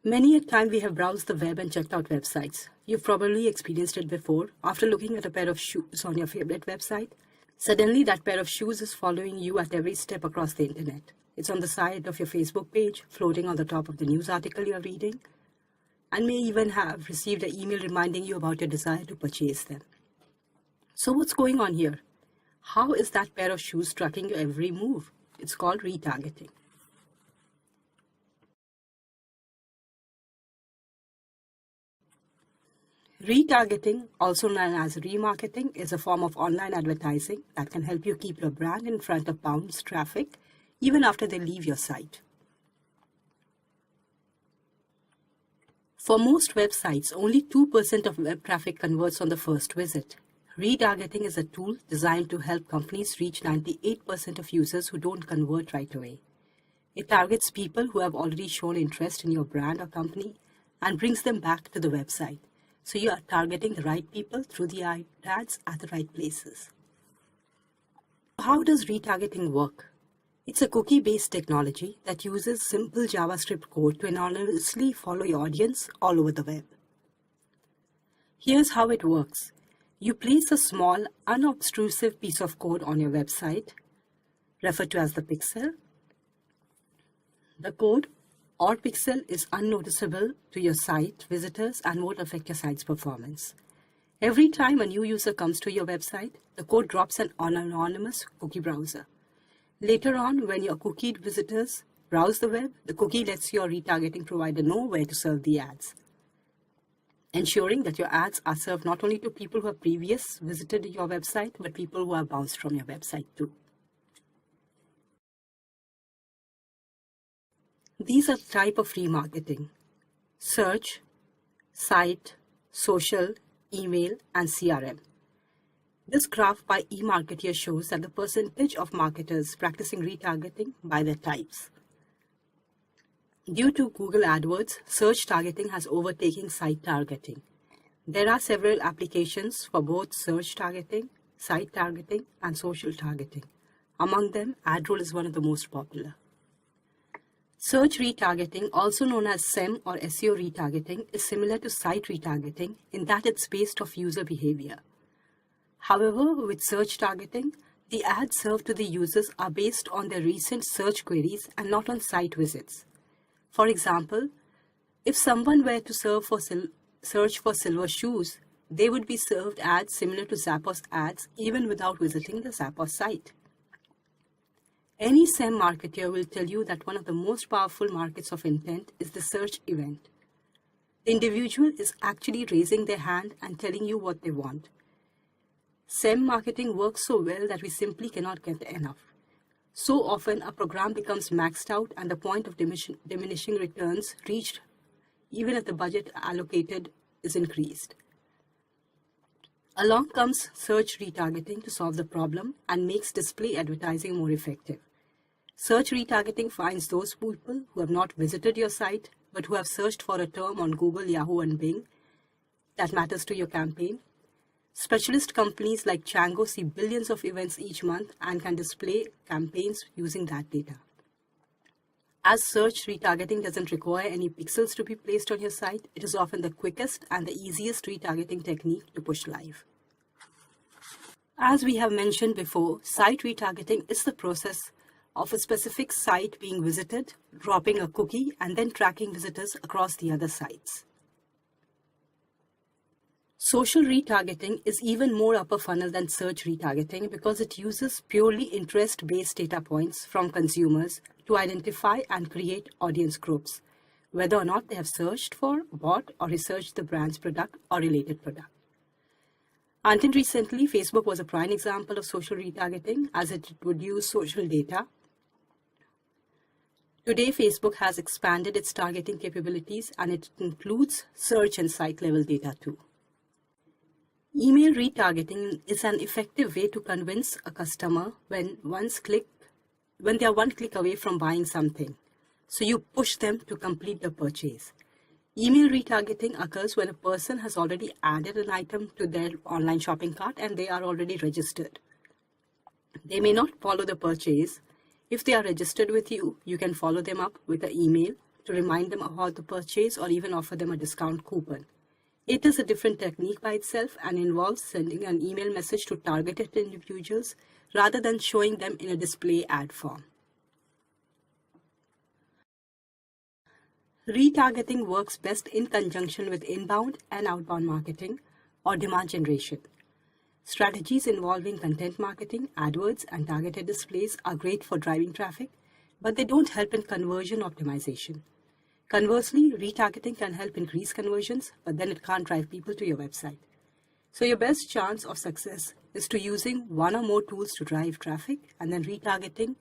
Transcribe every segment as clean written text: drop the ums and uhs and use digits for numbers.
Many a time we have browsed the web and checked out websites. You've probably experienced it before. After looking at a pair of shoes on your favorite website, suddenly that pair of shoes is following you at every step across the internet. It's on the side of your Facebook page, floating on the top of the news article you're reading, and may even have received an email reminding you about your desire to purchase them. So what's going on here? How is that pair of shoes tracking your every move? It's called retargeting. Retargeting, also known as remarketing, is a form of online advertising that can help you keep your brand in front of bounce traffic even after they leave your site. For most websites, only 2% of web traffic converts on the first visit. Retargeting is a tool designed to help companies reach 98% of users who don't convert right away. It targets people who have already shown interest in your brand or company and brings them back to the website. So you are targeting the right people through the ads at the right places. How does retargeting work? It's a cookie-based technology that uses simple JavaScript code to anonymously follow your audience all over the web. Here's how it works. You place a small, unobtrusive piece of code on your website, referred to as the pixel. The code or pixel is unnoticeable to your site visitors and won't affect your site's performance. Every time a new user comes to your website, the code drops an anonymous cookie browser. Later on, when your cookied visitors browse the web, the cookie lets your retargeting provider know where to serve the ads, ensuring that your ads are served not only to people who have previously visited your website, but people who have bounced from your website too. These are the type of remarketing: search, site, social, email, and CRM. This graph by eMarketer shows that the percentage of marketers practicing retargeting by their types. Due to Google AdWords, search targeting has overtaken site targeting. There are several applications for both search targeting, site targeting, and social targeting. Among them, AdRoll is one of the most popular. Search retargeting, also known as SEM or SEO retargeting, is similar to site retargeting in that it's based off user behavior. However, with search targeting, the ads served to the users are based on their recent search queries and not on site visits. For example, if someone were to search for silver shoes, they would be served ads similar to Zappos ads even without visiting the Zappos site. Any SEM marketer will tell you that one of the most powerful markets of intent is the search event. The individual is actually raising their hand and telling you what they want. SEM marketing works so well that we simply cannot get enough. So often a program becomes maxed out and the point of diminishing returns reached even if the budget allocated is increased. Along comes search retargeting to solve the problem and makes display advertising more effective. Search retargeting finds those people who have not visited your site but who have searched for a term on Google, Yahoo, and Bing that matters to your campaign. Specialist companies like Chango see billions of events each month and can display campaigns using that data. As search retargeting doesn't require any pixels to be placed on your site, it is often the quickest and the easiest retargeting technique to push live. As we have mentioned before, site retargeting is the process of a specific site being visited, dropping a cookie, and then tracking visitors across the other sites. Social retargeting is even more upper funnel than search retargeting because it uses purely interest-based data points from consumers to identify and create audience groups, whether or not they have searched for, bought, or researched the brand's product or related product. Until recently, Facebook was a prime example of social retargeting as it would use social data. Today, Facebook has expanded its targeting capabilities and it includes search and site level data too. Email retargeting is an effective way to convince a customer when they are one click away from buying something. So you push them to complete the purchase. Email retargeting occurs when a person has already added an item to their online shopping cart and they are already registered. They may not follow the purchase. If they are registered with you, you can follow them up with an email to remind them about the purchase or even offer them a discount coupon. It is a different technique by itself and involves sending an email message to targeted individuals rather than showing them in a display ad form. Retargeting works best in conjunction with inbound and outbound marketing or demand generation. Strategies involving content marketing, AdWords, and targeted displays are great for driving traffic, but they don't help in conversion optimization. Conversely, retargeting can help increase conversions, but then it can't drive people to your website. So your best chance of success is to using one or more tools to drive traffic and then retargeting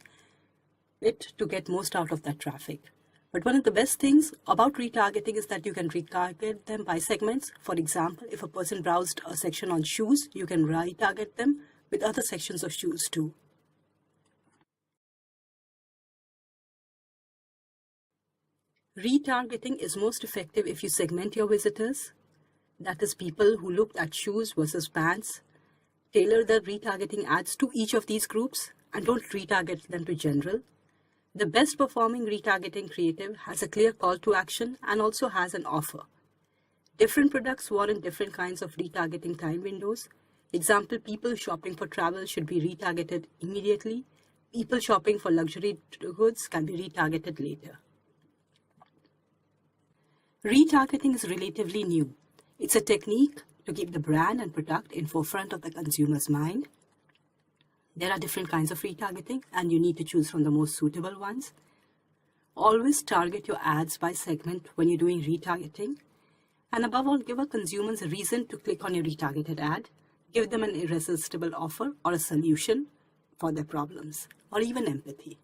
it to get most out of that traffic. But one of the best things about retargeting is that you can retarget them by segments. For example, if a person browsed a section on shoes, you can retarget them with other sections of shoes too. Retargeting is most effective if you segment your visitors, that is people who looked at shoes versus pants. Tailor the retargeting ads to each of these groups and don't retarget them to general. The best performing retargeting creative has a clear call to action and also has an offer. Different products warrant different kinds of retargeting time windows. Example, people shopping for travel should be retargeted immediately. People shopping for luxury goods can be retargeted later. Retargeting is relatively new. It's a technique to keep the brand and product in forefront of the consumer's mind. There are different kinds of retargeting and you need to choose from the most suitable ones. Always target your ads by segment when you're doing retargeting. And above all, give our consumers a reason to click on your retargeted ad. Give them an irresistible offer or a solution for their problems, or even empathy.